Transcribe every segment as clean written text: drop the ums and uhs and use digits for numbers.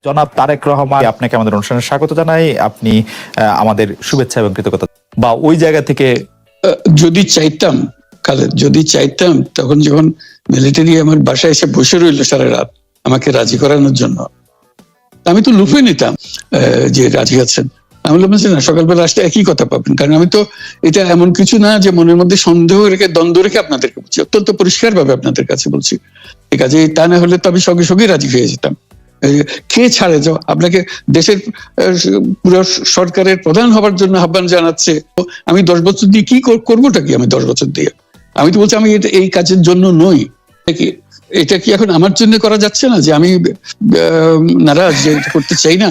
জনাব তারেক রহমান, আপনাকে আমাদের অনুষ্ঠানে স্বাগত জানাই। আপনি আমাদের শুভেচ্ছা এবং কৃতজ্ঞতা বা ওই জায়গা থেকে যদি চাইতাম খালেদ, যদি চাইতাম তখন যখন মিলিটারি আমার বাসায় এসে বসে রইল সারা রাত আমাকে রাজি করানোর জন্য, আমি তো লুফে নিতাম যে রাজি আছেন। আমি বললাম না, সকালবেলা আসলে একই কথা পাবেন, কারণ আমি তো এটা এমন কিছু না যে মনের মধ্যে সন্দেহ রেখে দ্বন্দ্ব রেখে আপনাদেরকে বলছি, অত্যন্ত পরিষ্কার ভাবে আপনাদের কাছে বলছি। ঠিক আছে, তা না হলে তো আমি সঙ্গে সঙ্গে রাজি হয়ে যেতাম। কে ছাড়ে যাও আপনাকে দেশের পুরো সরকারের প্রধান হবার জন্য আহ্বান জানাচ্ছে। আমি 10 বছর দিয়ে কি করবোটা কি? আমি 10 বছর দিয়ে আমি তো বলছি আমি এই কাজের জন্য নই। এটা কি এখন আমার জন্য করা যাচ্ছে না যে আমি নারাজ, যে করতে চাই না?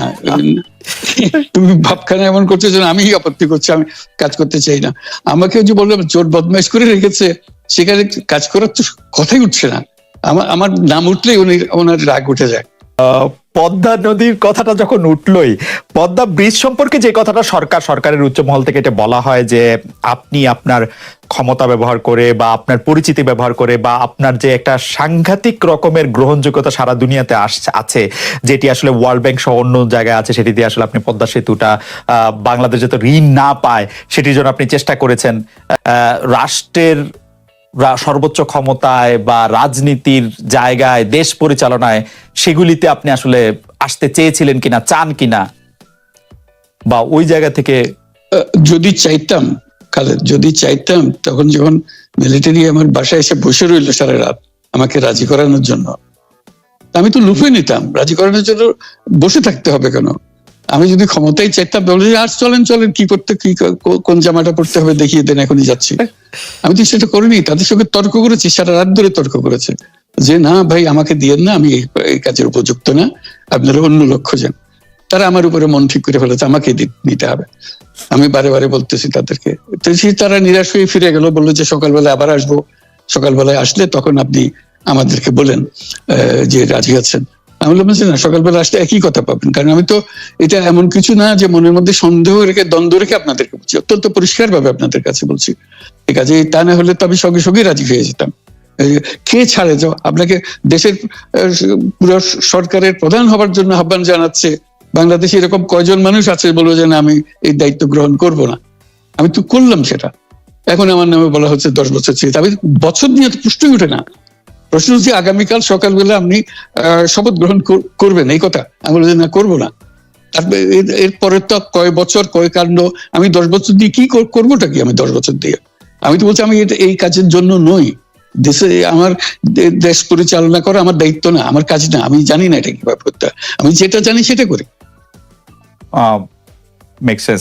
তুমি ভাবখানা এমন করছো যেন আমি আপত্তি করছি, আমি কাজ করতে চাই না। আমাকে যে বললাম চোর বদমাইশ করে রেখেছে, সেখানে কাজ করার তো কথাই উঠছে না। আমার নাম উঠলেই ওনার রাগ উঠে যায়। পদ্মা নদীর কথাটা যখন উঠলই, পদ্মা ব্রিজ সম্পর্কে যে কথাটা সরকারের উচ্চ মহল থেকে এটা বলা হয় যে আপনি আপনার ক্ষমতা ব্যবহার করে বা আপনার পরিচিতি ব্যবহার করে বা আপনার যে একটা সাংঘাতিক রকমের গ্রহণযোগ্যতা সারা দুনিয়াতে আছে, যেটি আসলে ওয়ার্ল্ড ব্যাংক সহ অন্য জায়গায় আছে, সেটি দিয়ে আসলে আপনি পদ্মা সেতুটা বাংলাদেশ যাতে ঋণ না পায় সেটির জন্য আপনি চেষ্টা করেছেন। রাষ্ট্রের সর্বোচ্চ ক্ষমতায় বা রাজনীতির জায়গায়, দেশ পরিচালনায়, সেগুলিতে আপনি আসলে আসতে চেয়েছিলেন কিনা, চান কিনা, বা ওই জায়গা থেকে যদি চাইতাম খালেদ, যদি চাইতাম তখন যখন মিলিটারি আমার বাসায় এসে বসে রইল সারা রাত আমাকে রাজি করানোর জন্য, আমি তো লুফে নিতাম। রাজি করানোর জন্য বসে থাকতে হবে কেন? আমি যদি ক্ষমতাই চাইতাম বলে আর চলেন কি করতে, কি কোন জামাটা পড়তে হবে দেখিয়ে দেন, এখনই যাচ্ছি। আমি তো সেটা করিনি। তাদের সঙ্গে তর্ক করেছি, সারা রাত ধরে তর্ক করেছে যে না ভাই আমাকে দিয়েন না, আমি এই কাজের উপযুক্ত না, আপনারা অন্য লক্ষ্য যান। তারা আমার উপরে মন ঠিক করে ফেলেছে আমাকে নিতে হবে। আমি বারে বারে বলতেছি তাদেরকে, তো তারা নিরাশ হয়ে ফিরে গেল, বললো যে সকালবেলা আবার আসবো, সকালবেলায় আসলে তখন আপনি আমাদেরকে বলেন যে রাজি আছেন। আমি বললাম না, সকালবেলা আসলে একই কথা পাবেন, কারণ আমি তো এটা এমন কিছু না যে মনের মধ্যে সন্দেহ রেখে দ্বন্দ্ব রেখে আপনাদেরকে বলছি, অত্যন্ত পরিষ্কার ভাবে আপনাদের কাছে বলছি। ঠিক আছে, তা না হলে তো আমি সঙ্গে সঙ্গে রাজি হয়ে যেতাম। কে ছাড়ে যাও আপনাকে দেশের পুরো সরকারের প্রধান হবার জন্য আহ্বান জানাচ্ছে, বাংলাদেশে এরকম কয়জন মানুষ আছে বলবো যে না আমি এই দায়িত্ব গ্রহণ করব না? আমি তো করলাম সেটা। এখন আমার নামে বলা হচ্ছে 10 বছর চেয়ে, আমি বছর নিয়ে তো প্রশ্নই উঠে না। প্রশ্ন হচ্ছে আগামীকাল সকালবেলা আপনি শপথ গ্রহণ করবেন, এই কথা। আমি বলি না, করবো না। তারপরে এরপরে তো কয় বছর কয় কাণ্ড। আমি 10 বছর দিয়ে কি করবোটা কি? আমি 10 বছর দিয়ে আমি তো বলছি আমি এই কাজের জন্য নই। দেশে আমার দেশ পরিচালনা করা আমার দায়িত্ব না, আমার কাজ না। আমি জানি না এটা কিভাবে করতে হয়, আমি যেটা জানি সেটা করি। Make sense.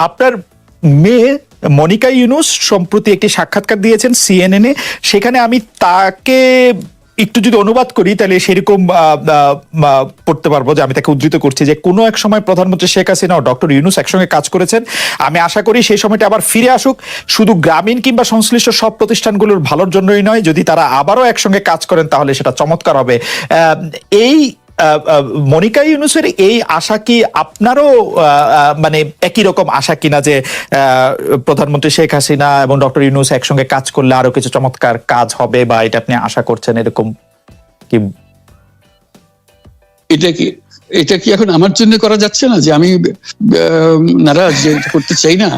আপনার মেয়ে মনিকা ইউনুস সম্প্রতি একটি সাক্ষাৎকার দিয়েছেন CNN-এ। সেখানে আমি তাকে একটু যদি অনুবাদ করি তাহলে সেরকম পড়তে পারবো যে আমি তাকে উদ্ধৃত করছি যে কোনো এক সময় প্রধানমন্ত্রী শেখ হাসিনা ও ডক্টর ইউনুস একসঙ্গে কাজ করেছেন। আমি আশা করি সেই সময়টা আবার ফিরে আসুক, শুধু গ্রামীণ কিংবা সংশ্লিষ্ট সব প্রতিষ্ঠানগুলোর ভালোর জন্যই নয়। যদি তারা আবারও একসঙ্গে কাজ করেন তাহলে সেটা চমৎকার হবে। এই মনিকা ইউনুসের এই আশা কি আপনারও মানে একই রকম আশা কিনা যে প্রধানমন্ত্রী শেখ হাসিনা এবং ডক্টর ইউনুস একসঙ্গে কাজ করলে আরো কিছু চমৎকার কাজ হবে, বা এটা আপনি আশা করছেন এরকম কি? এটা কি এখন আমার জন্য করা যাচ্ছে না যে আমি নারাজ, যে করতে চাই না?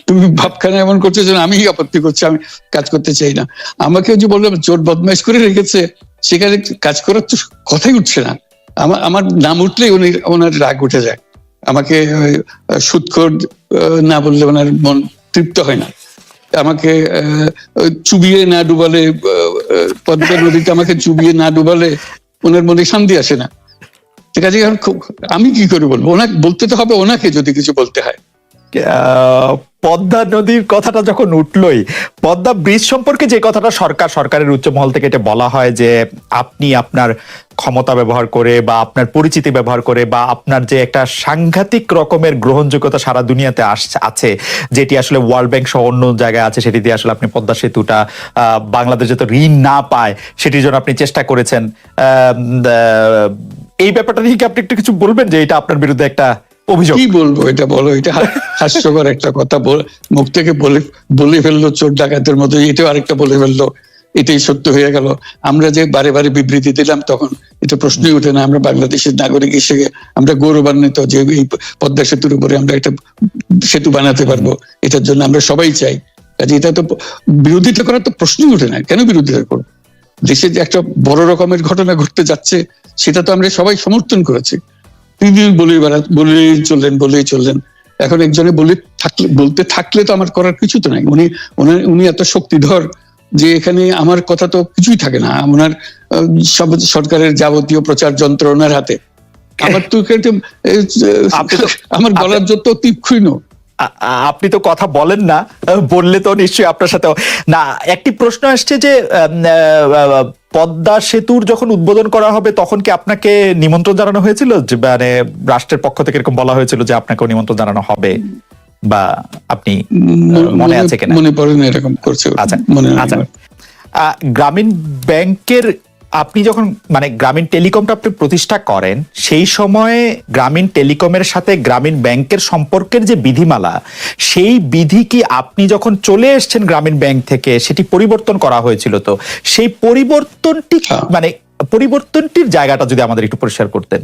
তুমি ভাবখানা এমন করছো যেন আমি আপত্তি করছি, আমি কাজ করতে চাই না। আমাকে যে বললাম চোর বদমাইশ করে রেখেছে, সেখানে কাজ করার তো কথাই উঠছে না। আমার নাম উঠলেই ওনার রাগ উঠে যায়। আমাকে সুৎখোর না বললে ওনার মন তৃপ্ত হয় না। আমাকে চুবিয়ে না ডুবালে, পদ্মা নদীতে আমাকে চুবিয়ে না ডুবালে ওনার মনে শান্তি আসে না। ঠিক আছে, আমি কি করে বলবো? ওনাকে বলতে তো হবে, ওনাকে যদি কিছু বলতে হয়। পদ্মা নদীর কথাটা যখন উঠলই, পদ্মা ব্রিজ সম্পর্কে যে কথাটা সরকারের উচ্চ মহল থেকে এটা বলা হয় যে আপনি আপনার ক্ষমতা ব্যবহার করে বা আপনার পরিচিতি ব্যবহার করে বা আপনার যে একটা সাংঘাতিক রকমের গ্রহণযোগ্যতা সারা দুনিয়াতে আছে, যেটি আসলে ওয়ার্ল্ড ব্যাংক সহ অন্য জায়গায় আছে, সেটি দিয়ে আসলে আপনি পদ্মা সেতুটা বাংলাদেশ যাতে ঋণ না পায় সেটির জন্য আপনি চেষ্টা করেছেন। এই ব্যাপারটা নিয়ে কি আপনি একটু কিছু বলবেন যে এটা আপনার বিরুদ্ধে একটা অভিযোগ? কি বলবো, এটা বলো, এটা হাস্যকর একটা কথা মুখ থেকে বলে ফেললো চোর ডাকাতের মতো, এটাও আরেকটা বলে ফেললো। এটাই সত্য হয়ে গেল। আমরা যে বারে বারে বিবৃতি দিলাম তখন এটা প্রশ্নই ওঠে না। আমরা বাংলাদেশের নাগরিক হিসেবে আমরা গৌরবান্বিত যে এই পদ্মা সেতুর উপরে আমরা একটা সেতু বানাতে পারবো, এটার জন্য আমরা সবাই চাই। কাজে এটা তো বিরোধিতা করার তো প্রশ্নই ওঠে না। কেন বিরোধিতা করবো? দেশে যে একটা বড় রকমের ঘটনা ঘটতে যাচ্ছে সেটা তো আমরা সবাই সমর্থন করেছি। তিনি বলেই চললেন। এখন একজনে বলতে থাকলে তো আমার করার কিছু তো নাই। উনি এত শক্তিধর যে এখানে আমার কথা তো কিছুই থাকে না। ওনার সরকারের যাবতীয় প্রচার যন্ত্র ওনার হাতে। আমার তো আমার গলার যত তীক্ষ্ণ। আপনি তো কথা বলেন না, বললে তো নিশ্চয়ই আপনার সাথে না। একটি প্রশ্ন আসছে যে পদ্মা সেতুর যখন উদ্বোধন করা হবে তখন কি আপনাকে নিমন্ত্রণ জানানো হয়েছিল? যে মানে রাষ্ট্রের পক্ষ থেকে এরকম বলা হয়েছিল যে আপনাকেও নিমন্ত্রণ জানানো হবে, বা আপনি মনে আছে কিনা? মনে পড়ে না এরকম করছে। আচ্ছা মনে আচ্ছা। গ্রামীণ ব্যাংকের আপনি যখন মানে গ্রামীণ টেলিকমটা আপনি প্রতিষ্ঠা করেন, সেই সময়ে গ্রামীণ টেলিকমের সাথে গ্রামীণ ব্যাংকের সম্পর্কের যে বিধিমালা, সেই বিধি কি আপনি যখন চলে এসেছেন গ্রামীণ ব্যাংক থেকে সেটি পরিবর্তন করা হয়েছিল? তো সেই পরিবর্তনটি মানে পরিবর্তনটির জায়গাটা যদি আমাদের একটু পরিষ্কার করতেন।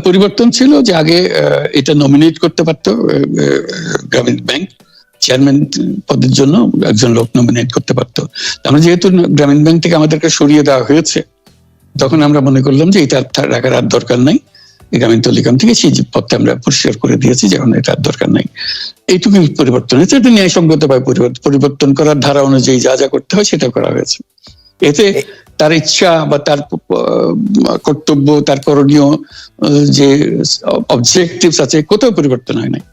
পরিবর্তন ছিল যে আগে এটা নমিনেট করতে পারতো গ্রামীণ ব্যাংক, চেয়ারম্যান পদের জন্য একজন লোক নমিনেট করতে পারতো। আমরা যেহেতু গ্রামীণ ব্যাংক থেকে আমাদেরকে সরিয়ে দেওয়া হয়েছে, তখন আমরা মনে করলাম যে এটা রাখার আর দরকার নাই। গ্রামীণ টেলিকম থেকে সেই পদটা আমরা পরিষ্কার করে দিয়েছি, যখন এটা আর দরকার নাই। এইটুকুই পরিবর্তন হয়েছে। এটা ন্যায়সঙ্গতভাবে পরিবর্তন করার ধারা অনুযায়ী যা যা করতে হয় সেটা করা হয়েছে। এতে তার ইচ্ছা বা তার কর্তব্য, তার করণীয় যে অবজেক্টিভস আছে, কোথাও পরিবর্তন হয় নাই।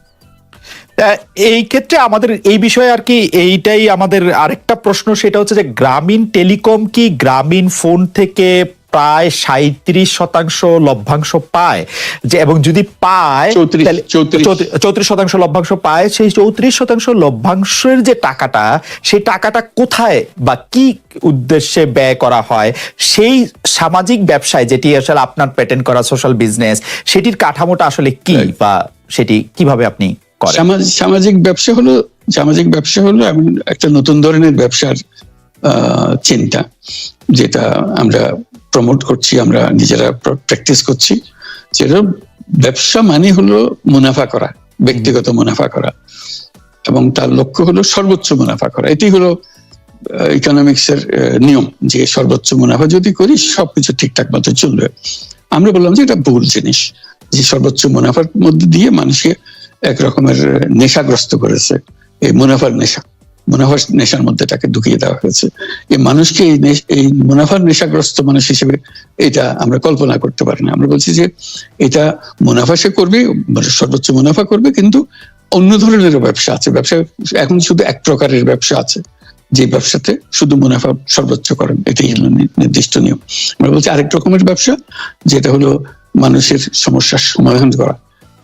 এই ক্ষেত্রে আমাদের এই বিষয়ে আর কি এইটাই আমাদের আরেকটা প্রশ্ন, সেটা হচ্ছে যে গ্রামীণ টেলিকম কি গ্রামীণ ফোন থেকে প্রায় 37% লভ্যাংশ পায়? যে এবং যদি পায় 34% লভ্যাংশ পায়, সেই 34% লভ্যাংশের যে টাকাটা, সেই টাকাটা কোথায় বা কি উদ্দেশ্যে ব্যয় করা হয়? সেই সামাজিক ব্যবসায়, যেটি আসলে আপনার প্যাটেন্ট করা সোশ্যাল বিজনেস, সেটির কাঠামোটা আসলে কি, বা সেটি কিভাবে আপনি করেন? সামাজিক ব্যবসা হলো এমন একটা নতুন ধরনের ব্যবসার চিন্তা, যেটা আমরা প্রমোট করছি, আমরা নিজেরা প্র্যাকটিস করছি। যেটা ব্যবসা মানে হলো মুনাফা করা, ব্যক্তিগত মুনাফা করা, এবং তার লক্ষ্য হলো সর্বোচ্চ মুনাফা করা। এটি হলো ইকোনমিক্স এর নিয়ম, যে সর্বোচ্চ মুনাফা যদি করি সবকিছু ঠিকঠাক মতো চলবে। আমরা বললাম যে এটা ভুল জিনিস, যে সর্বোচ্চ মুনাফার মধ্যে দিয়ে মানুষকে এক রকমের নেশাগ্রস্ত করেছে। এই মুনাফার নেশার মধ্যে তাকে ঢুকিয়ে দেওয়া হয়েছে। এই মানুষকে এই মুনাফার নেশাগ্রস্ত মানুষ হিসেবে এটা আমরা কল্পনা করতে পারি না। আমরা বলছি যে এটা মুনাফা সে করবে, সর্বোচ্চ মুনাফা করবে, কিন্তু অন্য ধরনের ব্যবসা আছে। ব্যবসা এখন শুধু এক প্রকারের ব্যবসা আছে, যে ব্যবসাতে শুধু মুনাফা সর্বোচ্চ করেন, এটাই হলো নির্দিষ্ট নিয়ম। আমরা বলছি আরেক রকমের ব্যবসা, যেটা হলো মানুষের সমস্যার সমাধান করা,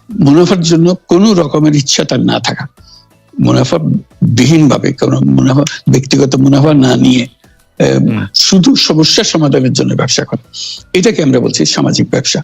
মুনাফার জন্য কোনো রকমের ইচ্ছা তার না থাকা, মুনাফা বিহীন ভাবে, কোনো মুনাফা, ব্যক্তিগত মুনাফা না নিয়ে শুধু সমস্যার সমাধানের জন্য ব্যবসা করা, এটাকে আমরা বলছি সামাজিক ব্যবসা।